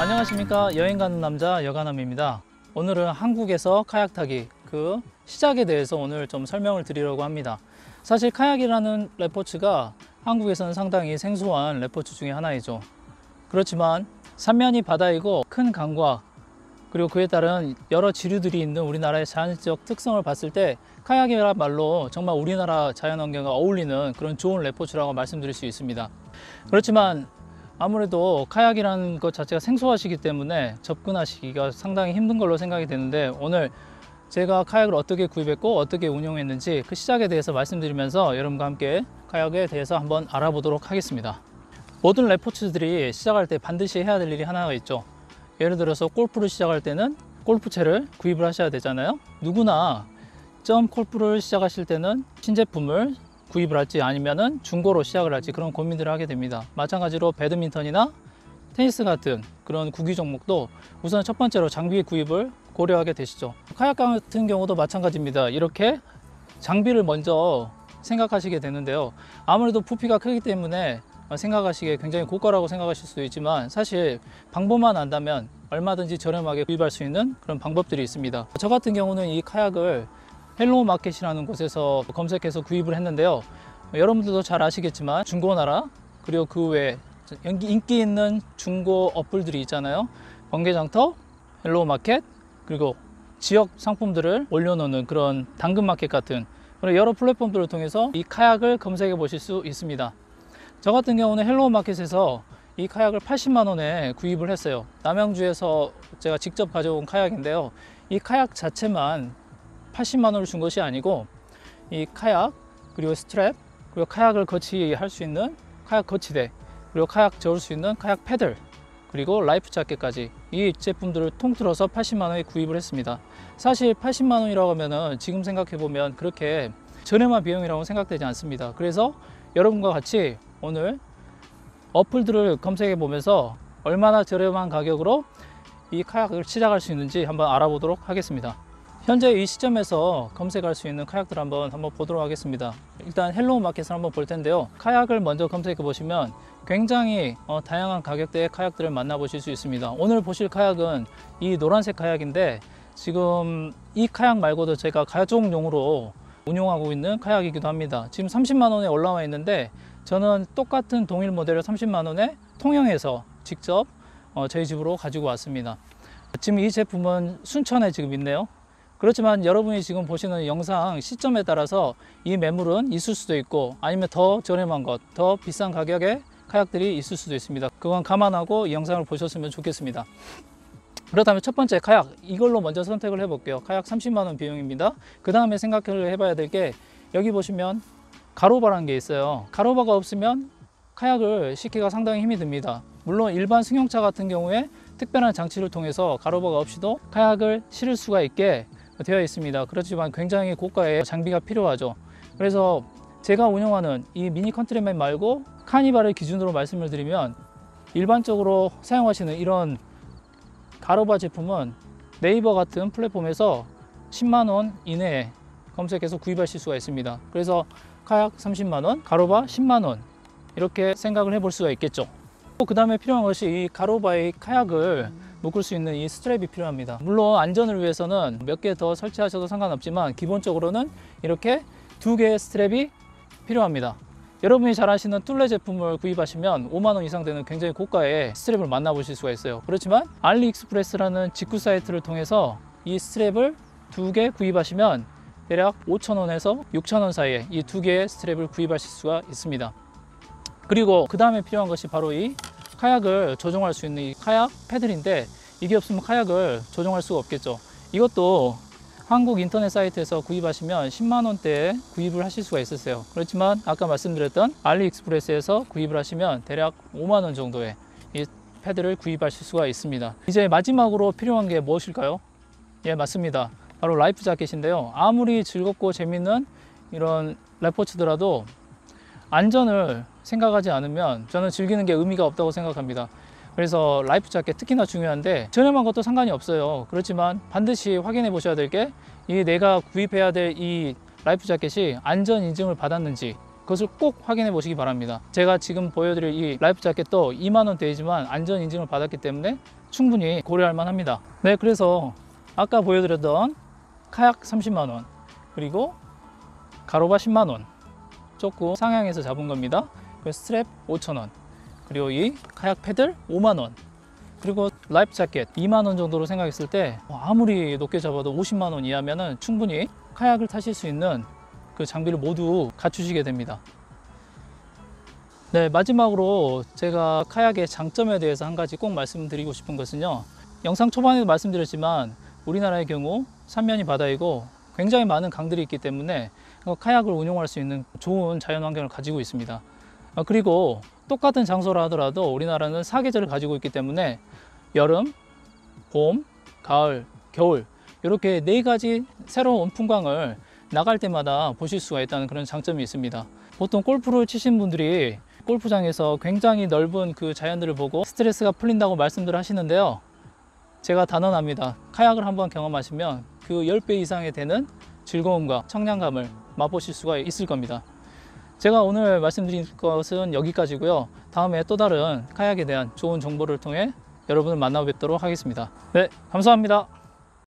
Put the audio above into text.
안녕하십니까. 여행 가는 남자 여가남입니다. 오늘은 한국에서 카약 타기 그 시작에 대해서 오늘 좀 설명을 드리려고 합니다. 사실 카약이라는 레포츠가 한국에서는 상당히 생소한 레포츠 중에 하나이죠. 그렇지만 삼면이 바다이고 큰 강과 그리고 그에 따른 여러 지류들이 있는 우리나라의 자연적 특성을 봤을 때 카약이란 말로 정말 우리나라 자연환경과 어울리는 그런 좋은 레포츠라고 말씀드릴 수 있습니다. 그렇지만 아무래도 카약이라는 것 자체가 생소하시기 때문에 접근하시기가 상당히 힘든 걸로 생각이 되는데, 오늘 제가 카약을 어떻게 구입했고 어떻게 운영했는지 그 시작에 대해서 말씀드리면서 여러분과 함께 카약에 대해서 한번 알아보도록 하겠습니다. 모든 레포츠들이 시작할 때 반드시 해야 될 일이 하나가 있죠. 예를 들어서 골프를 시작할 때는 골프채를 구입을 하셔야 되잖아요. 누구나 처음 골프를 시작하실 때는 신제품을 구입을 할지 아니면은 중고로 시작을 할지 그런 고민들을 하게 됩니다. 마찬가지로 배드민턴이나 테니스 같은 그런 구기 종목도 우선 첫 번째로 장비 구입을 고려하게 되시죠. 카약 같은 경우도 마찬가지입니다. 이렇게 장비를 먼저 생각하시게 되는데요. 아무래도 부피가 크기 때문에 생각하시기에 굉장히 고가라고 생각하실 수도 있지만, 사실 방법만 안다면 얼마든지 저렴하게 구입할 수 있는 그런 방법들이 있습니다. 저 같은 경우는 이 카약을 헬로우 마켓이라는 곳에서 검색해서 구입을 했는데요. 여러분들도 잘 아시겠지만 중고나라 그리고 그 외에 인기 있는 중고 어플들이 있잖아요. 번개장터, 헬로우 마켓, 그리고 지역 상품들을 올려놓는 그런 당근마켓 같은 그런 여러 플랫폼들을 통해서 이 카약을 검색해 보실 수 있습니다. 저 같은 경우는 헬로우 마켓에서 이 카약을 80만 원에 구입을 했어요. 남양주에서 제가 직접 가져온 카약인데요. 이 카약 자체만 80만 원을 준 것이 아니고 이 카약 그리고 스트랩 그리고 카약을 거치할 수 있는 카약 거치대 그리고 카약 저을 수 있는 카약 패들 그리고 라이프 자켓까지 이 제품들을 통틀어서 80만 원에 구입을 했습니다. 사실 80만 원이라고 하면은 지금 생각해 보면 그렇게 저렴한 비용이라고 생각되지 않습니다. 그래서 여러분과 같이 오늘 어플들을 검색해 보면서 얼마나 저렴한 가격으로 이 카약을 시작할 수 있는지 한번 알아보도록 하겠습니다. 현재 이 시점에서 검색할 수 있는 카약들 한번 보도록 하겠습니다. 일단 헬로우 마켓을 한번 볼 텐데요. 카약을 먼저 검색해 보시면 굉장히 다양한 가격대의 카약들을 만나보실 수 있습니다. 오늘 보실 카약은 이 노란색 카약인데, 지금 이 카약 말고도 제가 가족용으로 운용하고 있는 카약이기도 합니다. 지금 30만 원에 올라와 있는데, 저는 똑같은 동일 모델을 30만 원에 통영에서 직접 저희 집으로 가지고 왔습니다. 지금 이 제품은 순천에 지금 있네요. 그렇지만 여러분이 지금 보시는 영상 시점에 따라서 이 매물은 있을 수도 있고 아니면 더 저렴한 것, 더 비싼 가격의 카약들이 있을 수도 있습니다. 그건 감안하고 이 영상을 보셨으면 좋겠습니다. 그렇다면 첫 번째 카약, 이걸로 먼저 선택을 해 볼게요. 카약 30만 원 비용입니다. 그 다음에 생각을 해봐야 될 게, 여기 보시면 가로바라는 게 있어요. 가로바가 없으면 카약을 싣기가 상당히 힘이 듭니다. 물론 일반 승용차 같은 경우에 특별한 장치를 통해서 가로바가 없이도 카약을 실을 수가 있게 되어 있습니다. 그렇지만 굉장히 고가의 장비가 필요하죠. 그래서 제가 운영하는 이 미니 컨트리맨 말고 카니발을 기준으로 말씀을 드리면, 일반적으로 사용하시는 이런 가로바 제품은 네이버 같은 플랫폼에서 10만 원 이내에 검색해서 구입하실 수가 있습니다. 그래서 카약 30만 원, 가로바 10만 원, 이렇게 생각을 해볼 수가 있겠죠. 그 다음에 필요한 것이 이 가로바의 카약을 묶을 수 있는 이 스트랩이 필요합니다. 물론 안전을 위해서는 몇 개 더 설치하셔도 상관없지만 기본적으로는 이렇게 두 개의 스트랩이 필요합니다. 여러분이 잘 아시는 툴레 제품을 구입하시면 5만 원 이상 되는 굉장히 고가의 스트랩을 만나보실 수가 있어요. 그렇지만 알리익스프레스라는 직구 사이트를 통해서 이 스트랩을 두 개 구입하시면 대략 5,000원에서 6,000원 사이에 이 두 개의 스트랩을 구입하실 수가 있습니다. 그리고 그 다음에 필요한 것이 바로 이 카약을 조종할 수 있는 이 카약 패들인데, 이게 없으면 카약을 조종할 수가 없겠죠. 이것도 한국 인터넷 사이트에서 구입하시면 10만 원대에 구입을 하실 수가 있었어요. 그렇지만 아까 말씀드렸던 알리익스프레스에서 구입을 하시면 대략 5만 원 정도의 이 패드를 구입하실 수가 있습니다. 이제 마지막으로 필요한 게 무엇일까요? 예, 맞습니다. 바로 라이프 자켓인데요. 아무리 즐겁고 재밌는 이런 레포츠더라도 안전을 생각하지 않으면 저는 즐기는 게 의미가 없다고 생각합니다. 그래서 라이프 자켓 특히나 중요한데, 저렴한 것도 상관이 없어요. 그렇지만 반드시 확인해 보셔야 될 게, 이 내가 구입해야 될 이 라이프 자켓이 안전 인증을 받았는지, 그것을 꼭 확인해 보시기 바랍니다. 제가 지금 보여드릴 이 라이프 자켓도 2만 원대이지만 안전 인증을 받았기 때문에 충분히 고려할 만합니다. 네, 그래서 아까 보여드렸던 카약 30만 원, 그리고 가로바 10만 원, 조금 상향해서 잡은 겁니다. 그리고 스트랩 5천 원, 그리고 이 카약 패들 5만 원, 그리고 라이프 자켓 2만 원 정도로 생각했을 때 아무리 높게 잡아도 50만 원 이하면은 충분히 카약을 타실 수 있는 그 장비를 모두 갖추시게 됩니다. 네, 마지막으로 제가 카약의 장점에 대해서 한 가지 꼭 말씀드리고 싶은 것은요, 영상 초반에도 말씀드렸지만 우리나라의 경우 삼면이 바다이고 굉장히 많은 강들이 있기 때문에 카약을 운용할 수 있는 좋은 자연 환경을 가지고 있습니다. 그리고 똑같은 장소라 하더라도 우리나라는 사계절을 가지고 있기 때문에 여름, 봄, 가을, 겨울 이렇게 4가지 새로운 풍광을 나갈 때마다 보실 수가 있다는 그런 장점이 있습니다. 보통 골프를 치신 분들이 골프장에서 굉장히 넓은 그 자연들을 보고 스트레스가 풀린다고 말씀들 하시는데요, 제가 단언합니다. 카약을 한번 경험하시면 그 10배 이상이 되는 즐거움과 청량감을 맛보실 수가 있을 겁니다. 제가 오늘 말씀드린 것은 여기까지고요. 다음에 또 다른 카약에 대한 좋은 정보를 통해 여러분을 만나 뵙도록 하겠습니다. 네, 감사합니다.